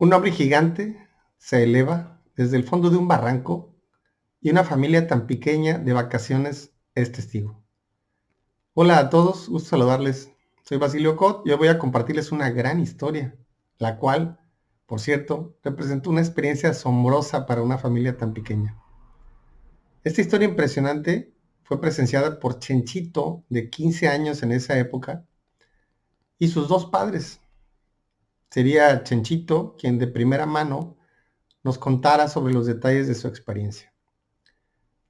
Un hombre gigante se eleva desde el fondo de un barranco y una familia tan pequeña de vacaciones es testigo. Hola a todos, gusto saludarles. Soy Basilio Cot y hoy voy a compartirles una gran historia, la cual, por cierto, representó una experiencia asombrosa para una familia tan pequeña. Esta historia impresionante fue presenciada por Chenchito, de 15 años en esa época, y sus dos padres. Sería Chenchito quien de primera mano nos contara sobre los detalles de su experiencia.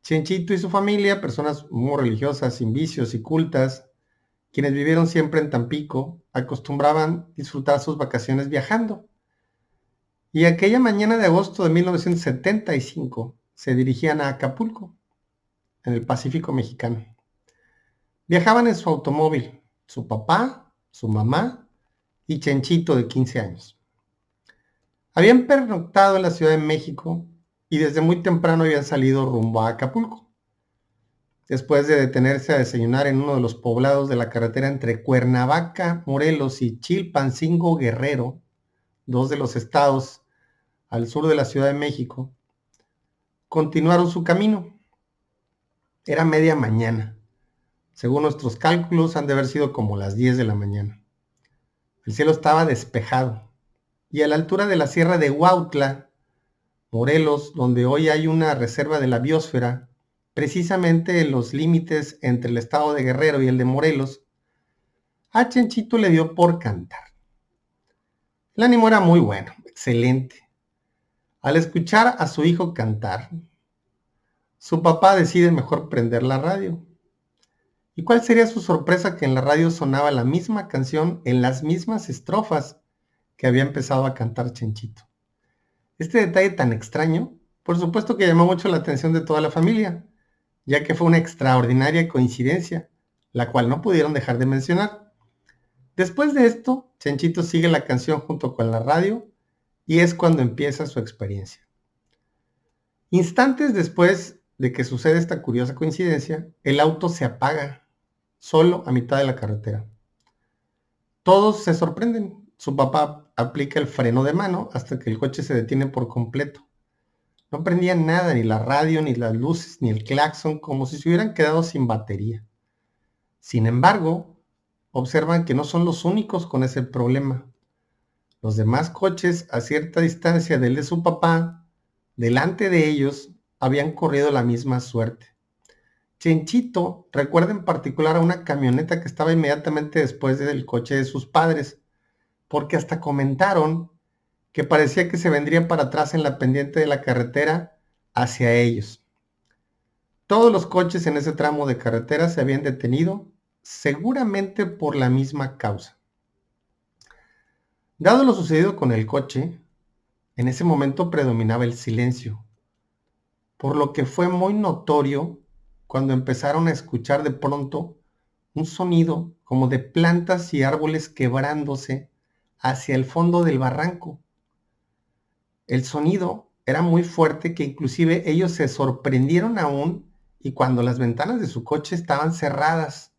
Chenchito y su familia, personas muy religiosas, sin vicios y cultas, quienes vivieron siempre en Tampico, acostumbraban disfrutar sus vacaciones viajando. Y aquella mañana de agosto de 1975 se dirigían a Acapulco, en el Pacífico mexicano. Viajaban en su automóvil, su papá, su mamá y Chenchito de 15 años. Habían pernoctado en la Ciudad de México y desde muy temprano habían salido rumbo a Acapulco. Después de detenerse a desayunar en uno de los poblados de la carretera entre Cuernavaca, Morelos y Chilpancingo, Guerrero, dos de los estados al sur de la Ciudad de México, continuaron su camino. Era media mañana. Según nuestros cálculos, han de haber sido como las 10 de la mañana. El cielo estaba despejado y a la altura de la sierra de Huautla, Morelos, donde hoy hay una reserva de la biosfera, precisamente en los límites entre el estado de Guerrero y el de Morelos, a Chenchito le dio por cantar. El ánimo era muy bueno, excelente. Al escuchar a su hijo cantar, su papá decide mejor prender la radio. ¿Y cuál sería su sorpresa que en la radio sonaba la misma canción en las mismas estrofas que había empezado a cantar Chenchito? Este detalle tan extraño, por supuesto que llamó mucho la atención de toda la familia, ya que fue una extraordinaria coincidencia, la cual no pudieron dejar de mencionar. Después de esto, Chenchito sigue la canción junto con la radio y es cuando empieza su experiencia. Instantes después de que sucede esta curiosa coincidencia, el auto se apaga, solo a mitad de la carretera. Todos se sorprenden. Su papá aplica el freno de mano hasta que el coche se detiene por completo. No prendía nada, ni la radio, ni las luces, ni el claxon, como si se hubieran quedado sin batería. Sin embargo, observan que no son los únicos con ese problema. Los demás coches, a cierta distancia del de su papá, delante de ellos, habían corrido la misma suerte. Chenchito recuerda en particular a una camioneta que estaba inmediatamente después del coche de sus padres, porque hasta comentaron que parecía que se vendrían para atrás en la pendiente de la carretera hacia ellos. Todos los coches en ese tramo de carretera se habían detenido, seguramente por la misma causa. Dado lo sucedido con el coche, en ese momento predominaba el silencio, por lo que fue muy notorio cuando empezaron a escuchar de pronto un sonido como de plantas y árboles quebrándose hacia el fondo del barranco. El sonido era muy fuerte que inclusive ellos se sorprendieron aún y cuando las ventanas de su coche estaban cerradas.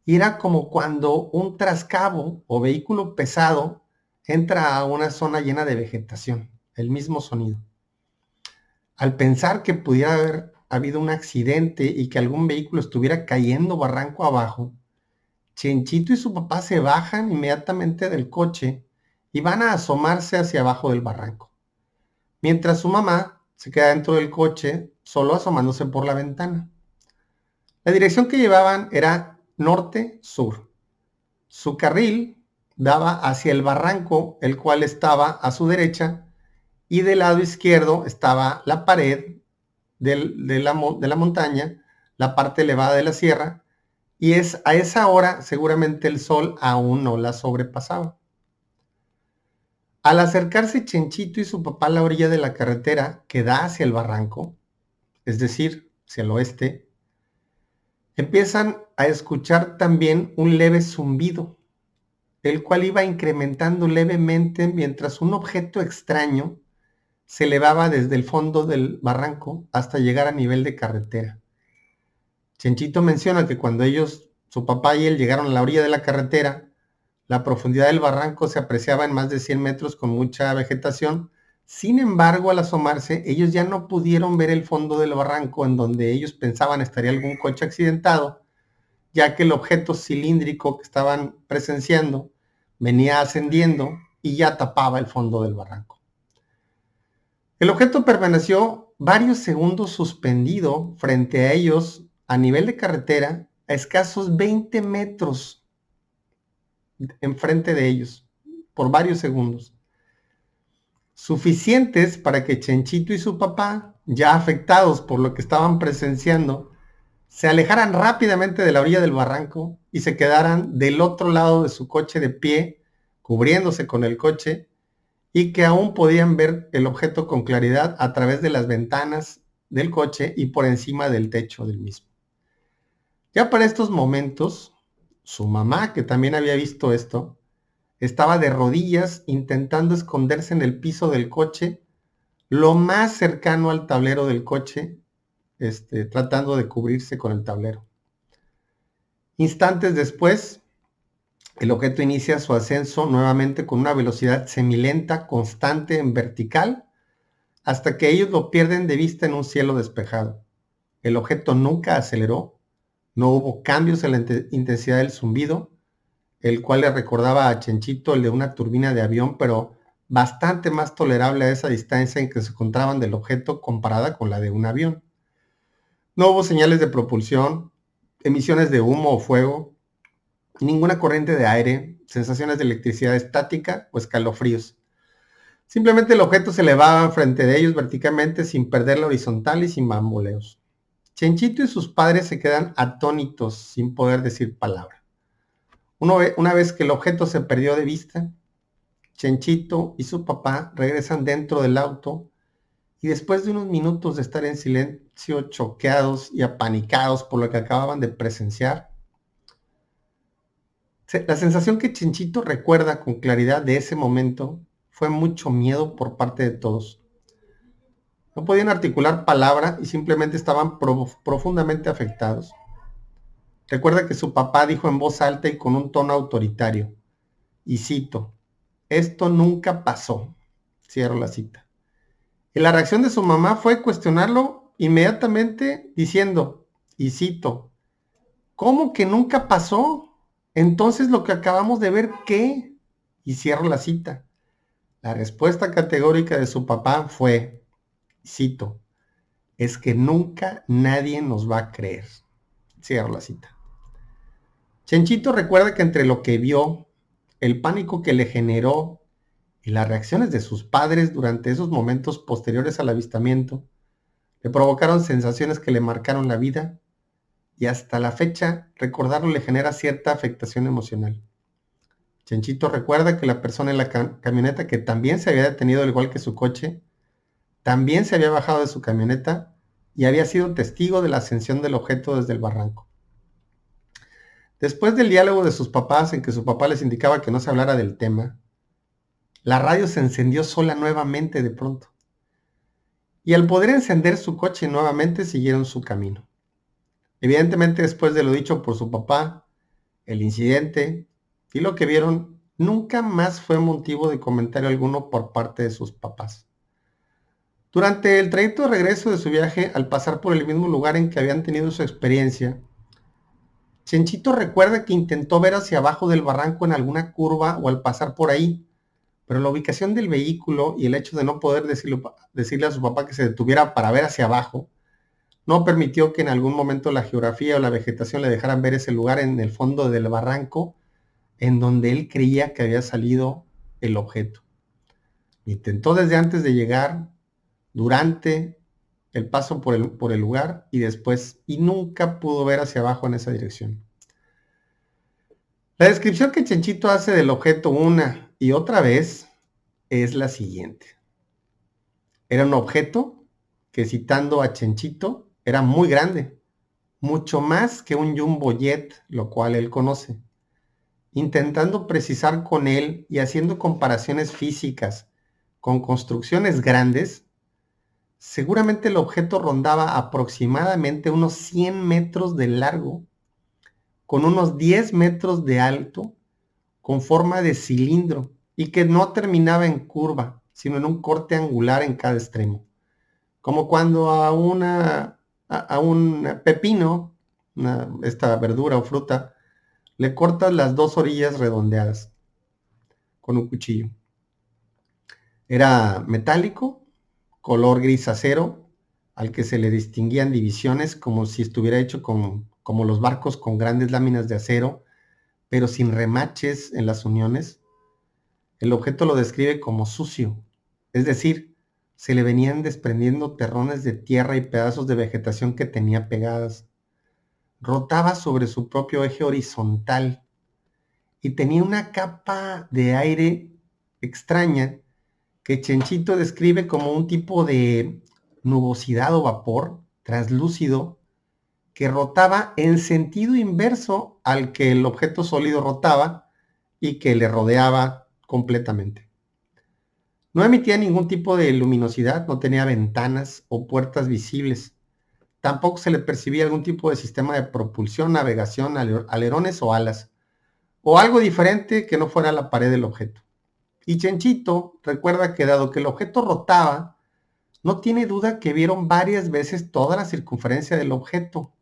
Y era como cuando un trascabo o vehículo pesado entra a una zona llena de vegetación, el mismo sonido. Al pensar que pudiera haber habido un accidente y que algún vehículo estuviera cayendo barranco abajo, Chenchito y su papá se bajan inmediatamente del coche y van a asomarse hacia abajo del barranco, mientras su mamá se queda dentro del coche, solo asomándose por la ventana. La dirección que llevaban era norte-sur. Su carril daba hacia el barranco, el cual estaba a su derecha, y del lado izquierdo estaba la pared de la montaña, la parte elevada de la sierra, y es a esa hora seguramente el sol aún no la sobrepasaba. Al acercarse Chenchito y su papá a la orilla de la carretera que da hacia el barranco, es decir, hacia el oeste, empiezan a escuchar también un leve zumbido, el cual iba incrementando levemente mientras un objeto extraño se elevaba desde el fondo del barranco hasta llegar a nivel de carretera. Chenchito menciona que cuando ellos, su papá y él llegaron a la orilla de la carretera, La profundidad del barranco se apreciaba en más de 100 metros con mucha vegetación. Sin embargo, al asomarse, ellos ya no pudieron ver el fondo del barranco en donde ellos pensaban estaría algún coche accidentado, ya que el objeto cilíndrico que estaban presenciando venía ascendiendo y ya tapaba el fondo del barranco. El objeto permaneció varios segundos suspendido frente a ellos a nivel de carretera a escasos 20 metros enfrente de ellos, por varios segundos. Suficientes para que Chenchito y su papá, ya afectados por lo que estaban presenciando, se alejaran rápidamente de la orilla del barranco y se quedaran del otro lado de su coche de pie, cubriéndose con el coche, y que aún podían ver el objeto con claridad a través de las ventanas del coche y por encima del techo del mismo. Ya para estos momentos, su mamá, que también había visto esto, estaba de rodillas intentando esconderse en el piso del coche, lo más cercano al tablero del coche, tratando de cubrirse con el tablero. Instantes después, el objeto inicia su ascenso nuevamente con una velocidad semilenta constante en vertical hasta que ellos lo pierden de vista en un cielo despejado. El objeto nunca aceleró, no hubo cambios en la intensidad del zumbido, el cual le recordaba a Chenchito el de una turbina de avión, pero bastante más tolerable a esa distancia en que se encontraban del objeto comparada con la de un avión. No hubo señales de propulsión, emisiones de humo o fuego, ninguna corriente de aire, sensaciones de electricidad estática o escalofríos. Simplemente el objeto se elevaba frente de ellos verticalmente sin perder la horizontal y sin bamboleos. Chenchito y sus padres se quedan atónitos sin poder decir palabra. Una vez que el objeto se perdió de vista, Chenchito y su papá regresan dentro del auto y después de unos minutos de estar en silencio, choqueados y apanicados por lo que acababan de presenciar, la sensación que Chenchito recuerda con claridad de ese momento fue mucho miedo por parte de todos. No podían articular palabra y simplemente estaban profundamente afectados. Recuerda que su papá dijo en voz alta y con un tono autoritario, y cito, esto nunca pasó. Cierro la cita. Y la reacción de su mamá fue cuestionarlo inmediatamente diciendo, y cito, ¿cómo que nunca pasó? Entonces lo que acabamos de ver, ¿qué? Y cierro la cita. La respuesta categórica de su papá fue, cito, es que nunca nadie nos va a creer. Cierro la cita. Chenchito recuerda que entre lo que vio, el pánico que le generó y las reacciones de sus padres durante esos momentos posteriores al avistamiento, le provocaron sensaciones que le marcaron la vida y hasta la fecha recordarlo le genera cierta afectación emocional. Chenchito recuerda que la persona en la camioneta que también se había detenido al igual que su coche, también se había bajado de su camioneta y había sido testigo de la ascensión del objeto desde el barranco. Después del diálogo de sus papás en que su papá les indicaba que no se hablara del tema, la radio se encendió sola nuevamente de pronto. Y al poder encender su coche nuevamente siguieron su camino. Evidentemente después de lo dicho por su papá, el incidente y lo que vieron nunca más fue motivo de comentario alguno por parte de sus papás. Durante el trayecto de regreso de su viaje, al pasar por el mismo lugar en que habían tenido su experiencia, Chenchito recuerda que intentó ver hacia abajo del barranco en alguna curva o al pasar por ahí, pero la ubicación del vehículo y el hecho de no poder decirle a su papá que se detuviera para ver hacia abajo, no permitió que en algún momento la geografía o la vegetación le dejaran ver ese lugar en el fondo del barranco en donde él creía que había salido el objeto. Intentó desde antes de llegar, durante el paso por el lugar y después, y nunca pudo ver hacia abajo en esa dirección. La descripción que Chenchito hace del objeto una y otra vez es la siguiente. Era un objeto que, citando a Chenchito, era muy grande, mucho más que un jumbo jet, lo cual él conoce. Intentando precisar con él y haciendo comparaciones físicas con construcciones grandes, seguramente el objeto rondaba aproximadamente unos 100 metros de largo, con unos 10 metros de alto, con forma de cilindro y que no terminaba en curva, sino en un corte angular en cada extremo. Como cuando a un pepino, esta verdura o fruta, le cortas las dos orillas redondeadas con un cuchillo. Era metálico, color gris acero, al que se le distinguían divisiones como si estuviera hecho como los barcos con grandes láminas de acero, pero sin remaches en las uniones. El objeto lo describe como sucio, es decir, se le venían desprendiendo terrones de tierra y pedazos de vegetación que tenía pegadas. Rotaba sobre su propio eje horizontal y tenía una capa de aire extraña que Chenchito describe como un tipo de nubosidad o vapor translúcido que rotaba en sentido inverso al que el objeto sólido rotaba y que le rodeaba completamente. No emitía ningún tipo de luminosidad, no tenía ventanas o puertas visibles. Tampoco se le percibía algún tipo de sistema de propulsión, navegación, alerones o alas, o algo diferente que no fuera la pared del objeto. Y Chenchito recuerda que dado que el objeto rotaba, no tiene duda que vieron varias veces toda la circunferencia del objeto.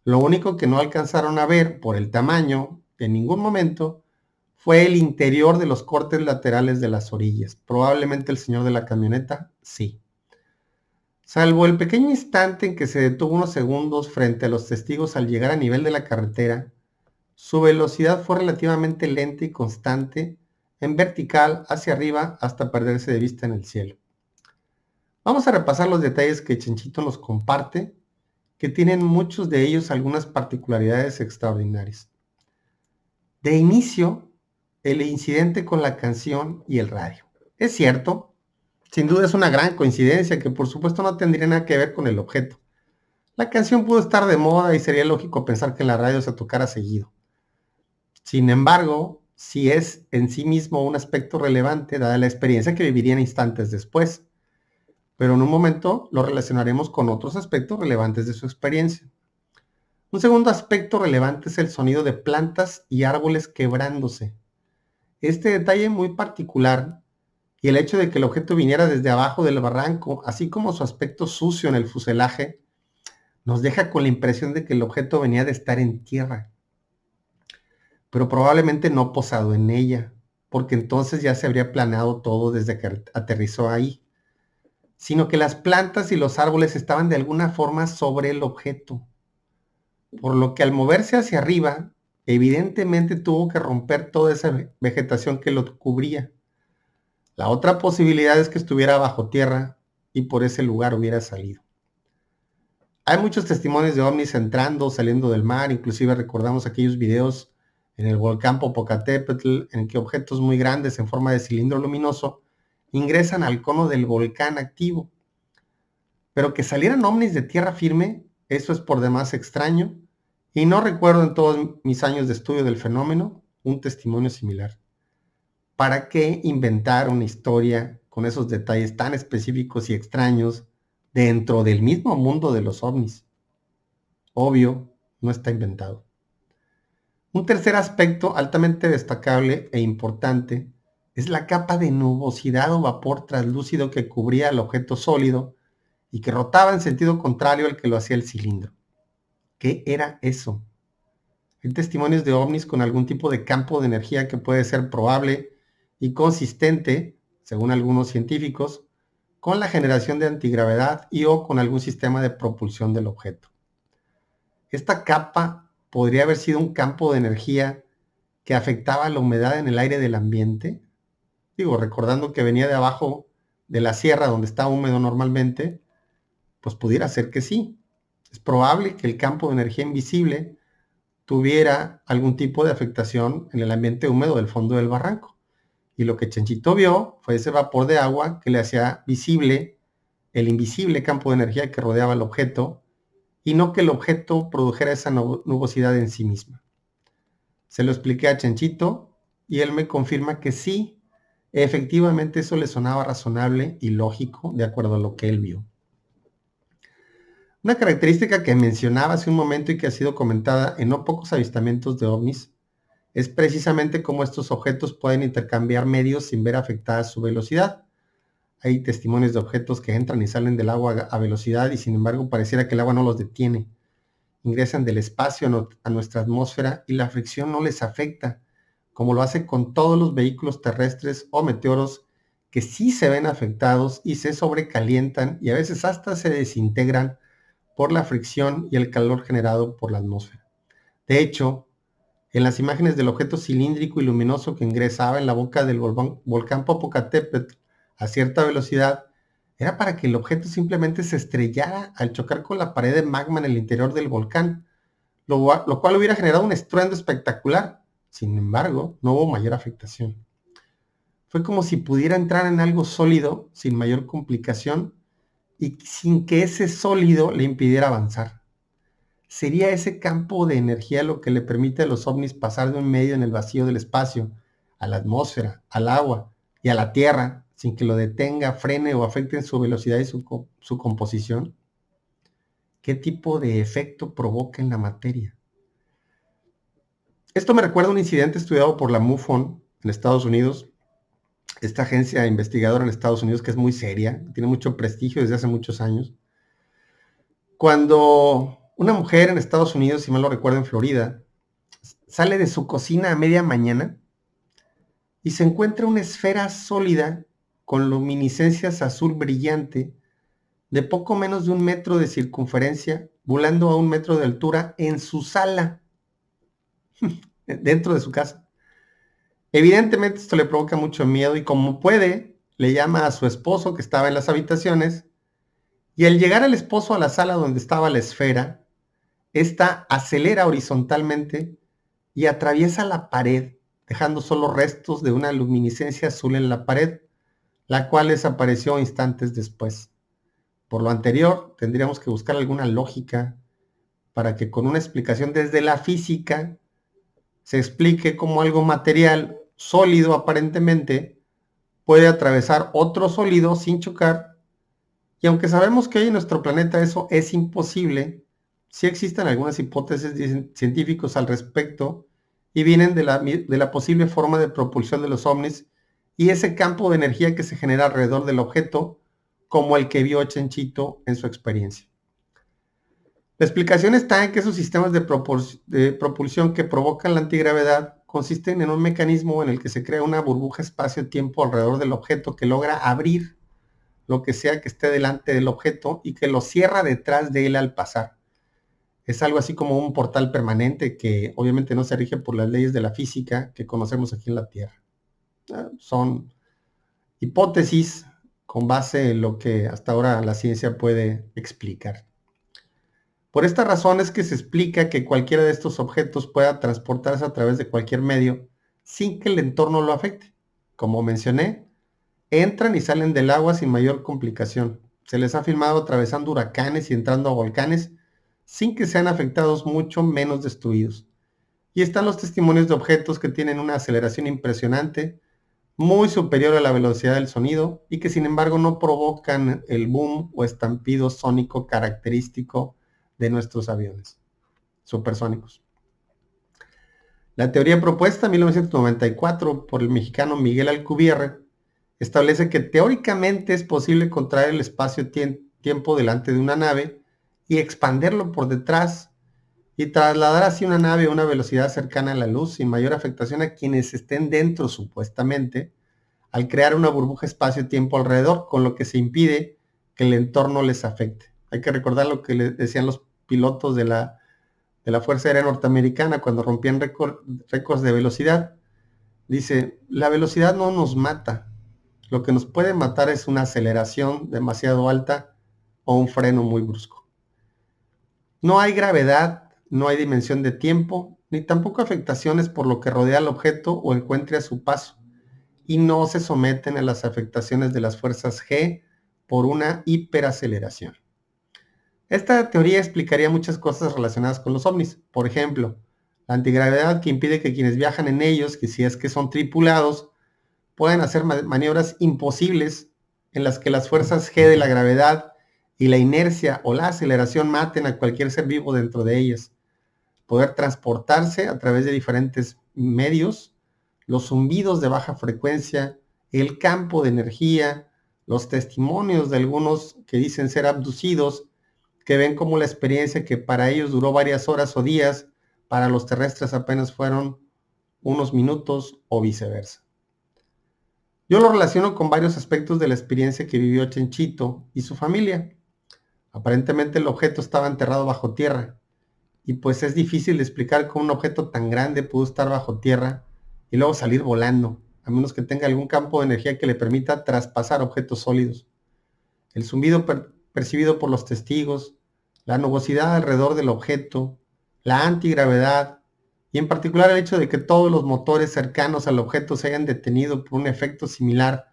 Lo único que no alcanzaron a ver por el tamaño, en ningún momento, fue el interior de los cortes laterales de las orillas. Probablemente el señor de la camioneta, sí. Salvo el pequeño instante en que se detuvo unos segundos frente a los testigos al llegar a nivel de la carretera, su velocidad fue relativamente lenta y constante, en vertical hacia arriba hasta perderse de vista en el cielo. Vamos a repasar los detalles que Chenchito nos comparte, que tienen muchos de ellos algunas particularidades extraordinarias. De inicio, el incidente con la canción y el radio. Es cierto, sin duda es una gran coincidencia que por supuesto no tendría nada que ver con el objeto. La canción pudo estar de moda y sería lógico pensar que en la radio se tocara seguido. Sin embargo, sí es en sí mismo un aspecto relevante dada la experiencia que vivirían instantes después, pero en un momento lo relacionaremos con otros aspectos relevantes de su experiencia. Un segundo aspecto relevante es el sonido de plantas y árboles quebrándose. Este detalle muy particular y el hecho de que el objeto viniera desde abajo del barranco, así como su aspecto sucio en el fuselaje, nos deja con la impresión de que el objeto venía de estar en tierra, pero probablemente no posado en ella, porque entonces ya se habría planeado todo desde que aterrizó ahí, sino que las plantas y los árboles estaban de alguna forma sobre el objeto, por lo que al moverse hacia arriba, evidentemente tuvo que romper toda esa vegetación que lo cubría. La otra posibilidad es que estuviera bajo tierra y por ese lugar hubiera salido. Hay muchos testimonios de ovnis entrando, saliendo del mar, inclusive recordamos aquellos videos en el volcán Popocatépetl en que objetos muy grandes en forma de cilindro luminoso ingresan al cono del volcán activo. Pero que salieran ovnis de tierra firme, eso es por demás extraño, y no recuerdo en todos mis años de estudio del fenómeno un testimonio similar. ¿Para qué inventar una historia con esos detalles tan específicos y extraños dentro del mismo mundo de los ovnis? Obvio, no está inventado. Un tercer aspecto altamente destacable e importante es la capa de nubosidad o vapor translúcido que cubría el objeto sólido y que rotaba en sentido contrario al que lo hacía el cilindro. ¿Qué era eso? Hay testimonios de ovnis con algún tipo de campo de energía que puede ser probable y consistente, según algunos científicos, con la generación de antigravedad y o con algún sistema de propulsión del objeto. Esta capa podría haber sido un campo de energía que afectaba la humedad en el aire del ambiente. Digo, recordando que venía de abajo de la sierra donde está húmedo normalmente, pues pudiera ser que sí. Es probable que el campo de energía invisible tuviera algún tipo de afectación en el ambiente húmedo del fondo del barranco. Y lo que Chenchito vio fue ese vapor de agua que le hacía visible el invisible campo de energía que rodeaba el objeto y no que el objeto produjera esa nubosidad en sí misma. Se lo expliqué a Chenchito y él me confirma que sí, efectivamente eso le sonaba razonable y lógico de acuerdo a lo que él vio. Una característica que mencionaba hace un momento y que ha sido comentada en no pocos avistamientos de ovnis es precisamente cómo estos objetos pueden intercambiar medios sin ver afectada su velocidad. Hay testimonios de objetos que entran y salen del agua a velocidad y sin embargo pareciera que el agua no los detiene. Ingresan del espacio a nuestra atmósfera y la fricción no les afecta, como lo hace con todos los vehículos terrestres o meteoros que sí se ven afectados y se sobrecalientan y a veces hasta se desintegran por la fricción y el calor generado por la atmósfera. De hecho, en las imágenes del objeto cilíndrico y luminoso que ingresaba en la boca del volcán Popocatépetl a cierta velocidad, era para que el objeto simplemente se estrellara al chocar con la pared de magma en el interior del volcán, lo cual hubiera generado un estruendo espectacular. Sin embargo, no hubo mayor afectación. Fue como si pudiera entrar en algo sólido sin mayor complicación y sin que ese sólido le impidiera avanzar. ¿Sería ese campo de energía lo que le permite a los ovnis pasar de un medio en el vacío del espacio, a la atmósfera, al agua y a la Tierra, sin que lo detenga, frene o afecte en su velocidad y su composición? ¿Qué tipo de efecto provoca en la materia? Esto me recuerda a un incidente estudiado por la MUFON en Estados Unidos, esta agencia investigadora en Estados Unidos que es muy seria, tiene mucho prestigio desde hace muchos años. Cuando una mujer en Estados Unidos, si mal no recuerdo en Florida, sale de su cocina a media mañana y se encuentra una esfera sólida con luminiscencias azul brillante de poco menos de 1 metro de circunferencia, volando a 1 metro de altura en su sala, dentro de su casa. Evidentemente esto le provoca mucho miedo y como puede, le llama a su esposo que estaba en las habitaciones y al llegar el esposo a la sala donde estaba la esfera, esta acelera horizontalmente y atraviesa la pared, dejando solo restos de una luminiscencia azul en la pared, la cual desapareció instantes después. Por lo anterior, tendríamos que buscar alguna lógica para que con una explicación desde la física se explique cómo algo material, sólido aparentemente, puede atravesar otro sólido sin chocar. Y aunque sabemos que hoy en nuestro planeta eso es imposible, sí existen algunas hipótesis de científicos al respecto y vienen de la posible forma de propulsión de los ovnis y ese campo de energía que se genera alrededor del objeto, como el que vio Chenchito en su experiencia. La explicación está en que esos sistemas de propulsión que provocan la antigravedad consisten en un mecanismo en el que se crea una burbuja espacio-tiempo alrededor del objeto que logra abrir lo que sea que esté delante del objeto y que lo cierra detrás de él al pasar. Es algo así como un portal permanente que obviamente no se rige por las leyes de la física que conocemos aquí en la Tierra. Son hipótesis con base en lo que hasta ahora la ciencia puede explicar. Por esta razón es que se explica que cualquiera de estos objetos pueda transportarse a través de cualquier medio sin que el entorno lo afecte. Como mencioné, entran y salen del agua sin mayor complicación. Se les ha filmado atravesando huracanes y entrando a volcanes sin que sean afectados, mucho menos destruidos. Y están los testimonios de objetos que tienen una aceleración impresionante, muy superior a la velocidad del sonido y que sin embargo no provocan el boom o estampido sónico característico de nuestros aviones supersónicos. La teoría propuesta en 1994 por el mexicano Miguel Alcubierre establece que teóricamente es posible contraer el espacio-tiempo delante de una nave y expanderlo por detrás y trasladar así una nave a una velocidad cercana a la luz sin mayor afectación a quienes estén dentro supuestamente, al crear una burbuja espacio-tiempo alrededor, con lo que se impide que el entorno les afecte. Hay que recordar lo que le decían los pilotos de la Fuerza Aérea Norteamericana cuando rompían récords de velocidad. Dice, la velocidad no nos mata, lo que nos puede matar es una aceleración demasiado alta o un freno muy brusco. No hay gravedad, no hay dimensión de tiempo, ni tampoco afectaciones por lo que rodea al objeto o encuentre a su paso, y no se someten a las afectaciones de las fuerzas G por una hiperaceleración. Esta teoría explicaría muchas cosas relacionadas con los ovnis. Por ejemplo, la antigravedad que impide que quienes viajan en ellos, que si es que son tripulados, pueden hacer maniobras imposibles en las que las fuerzas G de la gravedad y la inercia o la aceleración maten a cualquier ser vivo dentro de ellas. Poder transportarse a través de diferentes medios, los zumbidos de baja frecuencia, el campo de energía, los testimonios de algunos que dicen ser abducidos, que ven como la experiencia que para ellos duró varias horas o días, para los terrestres apenas fueron unos minutos o viceversa. Yo lo relaciono con varios aspectos de la experiencia que vivió Chenchito y su familia. Aparentemente el objeto estaba enterrado bajo tierra, y pues es difícil de explicar cómo un objeto tan grande pudo estar bajo tierra y luego salir volando, a menos que tenga algún campo de energía que le permita traspasar objetos sólidos. El zumbido percibido por los testigos, la nubosidad alrededor del objeto, la antigravedad y en particular el hecho de que todos los motores cercanos al objeto se hayan detenido por un efecto similar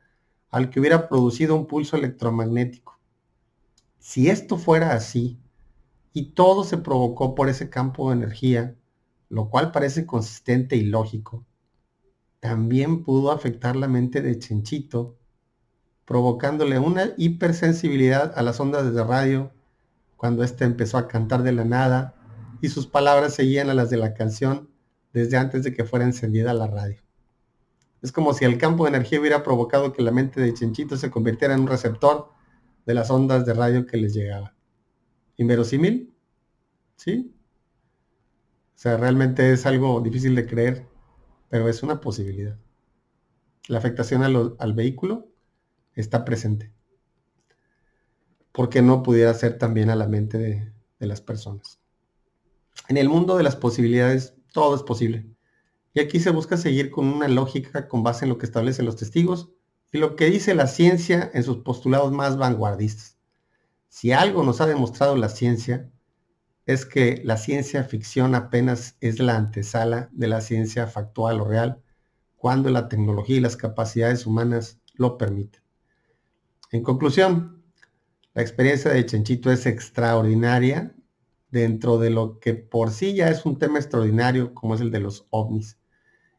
al que hubiera producido un pulso electromagnético. Si esto fuera así, y todo se provocó por ese campo de energía, lo cual parece consistente y lógico, también pudo afectar la mente de Chenchito, provocándole una hipersensibilidad a las ondas de radio cuando éste empezó a cantar de la nada y sus palabras seguían a las de la canción desde antes de que fuera encendida la radio. Es como si el campo de energía hubiera provocado que la mente de Chenchito se convirtiera en un receptor de las ondas de radio que les llegaba. ¿Inverosímil? ¿Sí? O sea, realmente es algo difícil de creer, pero es una posibilidad. La afectación al vehículo está presente. Porque no pudiera ser también a la mente de las personas. En el mundo de las posibilidades, todo es posible. Y aquí se busca seguir con una lógica con base en lo que establecen los testigos y lo que dice la ciencia en sus postulados más vanguardistas. Si algo nos ha demostrado la ciencia, es que la ciencia ficción apenas es la antesala de la ciencia factual o real, cuando la tecnología y las capacidades humanas lo permiten. En conclusión, la experiencia de Chenchito es extraordinaria dentro de lo que por sí ya es un tema extraordinario como es el de los ovnis.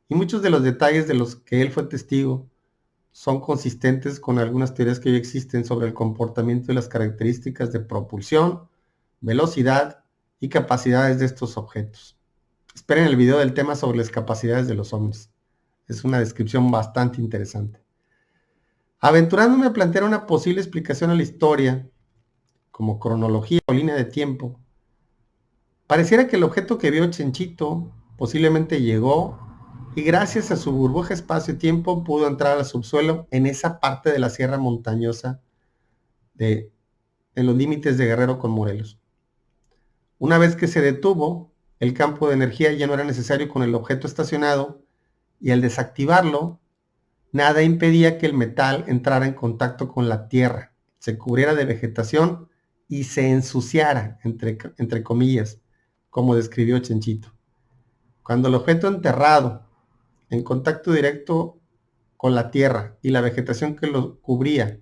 Y muchos de los detalles de los que él fue testigo son consistentes con algunas teorías que hoy existen sobre el comportamiento y las características de propulsión, velocidad y capacidades de estos objetos. Esperen el video del tema sobre las capacidades de los ovnis. Es una descripción bastante interesante. Aventurándome a plantear una posible explicación a la historia, como cronología o línea de tiempo, pareciera que el objeto que vio Chenchito posiblemente llegó y gracias a su burbuja espacio-tiempo pudo entrar al subsuelo en esa parte de la sierra montañosa en los límites de Guerrero con Morelos. Una vez que se detuvo, el campo de energía ya no era necesario con el objeto estacionado y al desactivarlo, nada impedía que el metal entrara en contacto con la tierra, se cubriera de vegetación y se ensuciara, entre comillas, como describió Chenchito. Cuando el objeto enterrado, en contacto directo con la tierra y la vegetación que lo cubría,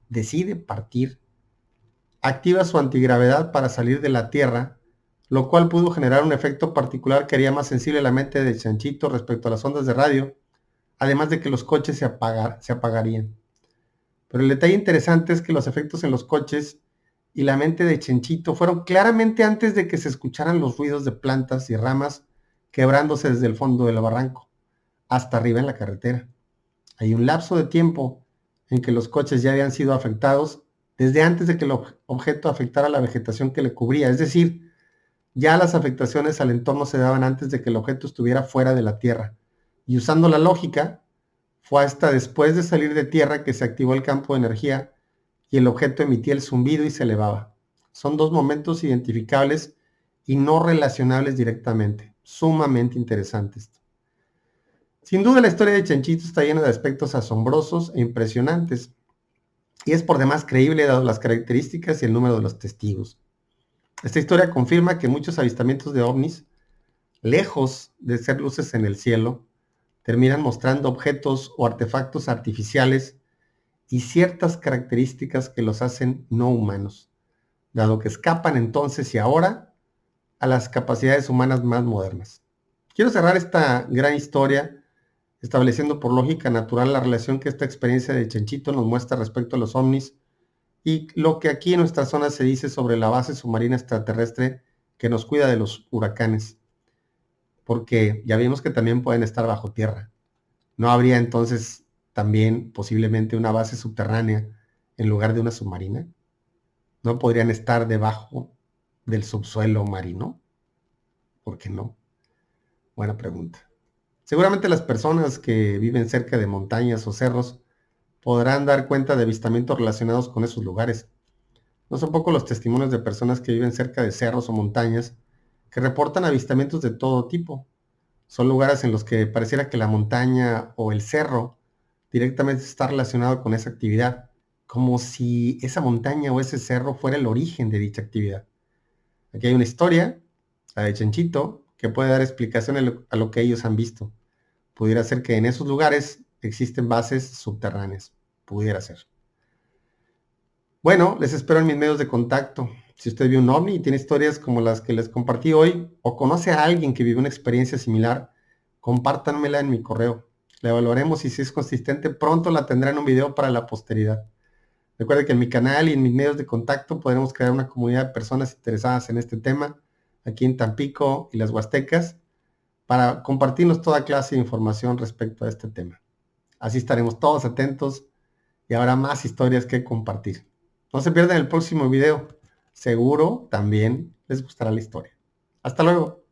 decide partir, activa su antigravedad para salir de la tierra, lo cual pudo generar un efecto particular que haría más sensible la mente de Chenchito respecto a las ondas de radio, además de que los coches se apagarían. Pero el detalle interesante es que los efectos en los coches y la mente de Chenchito fueron claramente antes de que se escucharan los ruidos de plantas y ramas quebrándose desde el fondo del barranco hasta arriba en la carretera. Hay un lapso de tiempo en que los coches ya habían sido afectados desde antes de que el objeto afectara la vegetación que le cubría, es decir, ya las afectaciones al entorno se daban antes de que el objeto estuviera fuera de la tierra. Y usando la lógica, fue hasta después de salir de tierra que se activó el campo de energía y el objeto emitía el zumbido y se elevaba. Son dos momentos identificables y no relacionables directamente. Sumamente interesantes. Sin duda la historia de Chenchito está llena de aspectos asombrosos e impresionantes y es por demás creíble dado las características y el número de los testigos. Esta historia confirma que muchos avistamientos de ovnis, lejos de ser luces en el cielo, terminan mostrando objetos o artefactos artificiales y ciertas características que los hacen no humanos, dado que escapan entonces y ahora a las capacidades humanas más modernas. Quiero cerrar esta gran historia estableciendo por lógica natural la relación que esta experiencia de Chenchito nos muestra respecto a los ovnis y lo que aquí en nuestra zona se dice sobre la base submarina extraterrestre que nos cuida de los huracanes. porque ya vimos que también pueden estar bajo tierra. ¿No habría entonces también posiblemente una base subterránea en lugar de una submarina? ¿No podrían estar debajo del subsuelo marino? ¿Por qué no? Buena pregunta. Seguramente las personas que viven cerca de montañas o cerros podrán dar cuenta de avistamientos relacionados con esos lugares. No son pocos los testimonios de personas que viven cerca de cerros o montañas que reportan avistamientos de todo tipo. Son lugares en los que pareciera que la montaña o el cerro directamente está relacionado con esa actividad, como si esa montaña o ese cerro fuera el origen de dicha actividad. Aquí hay una historia, la de Chanchito, que puede dar explicación a lo que ellos han visto. Pudiera ser que en esos lugares existen bases subterráneas. Pudiera ser. Bueno, les espero en mis medios de contacto. Si usted vio un ovni y tiene historias como las que les compartí hoy, o conoce a alguien que vivió una experiencia similar, compártanmela en mi correo. La evaluaremos y si es consistente, pronto la tendrá en un video para la posteridad. Recuerde que en mi canal y en mis medios de contacto podremos crear una comunidad de personas interesadas en este tema, aquí en Tampico y las Huastecas, para compartirnos toda clase de información respecto a este tema. Así estaremos todos atentos y habrá más historias que compartir. No se pierdan el próximo video. Seguro también les gustará la historia. Hasta luego.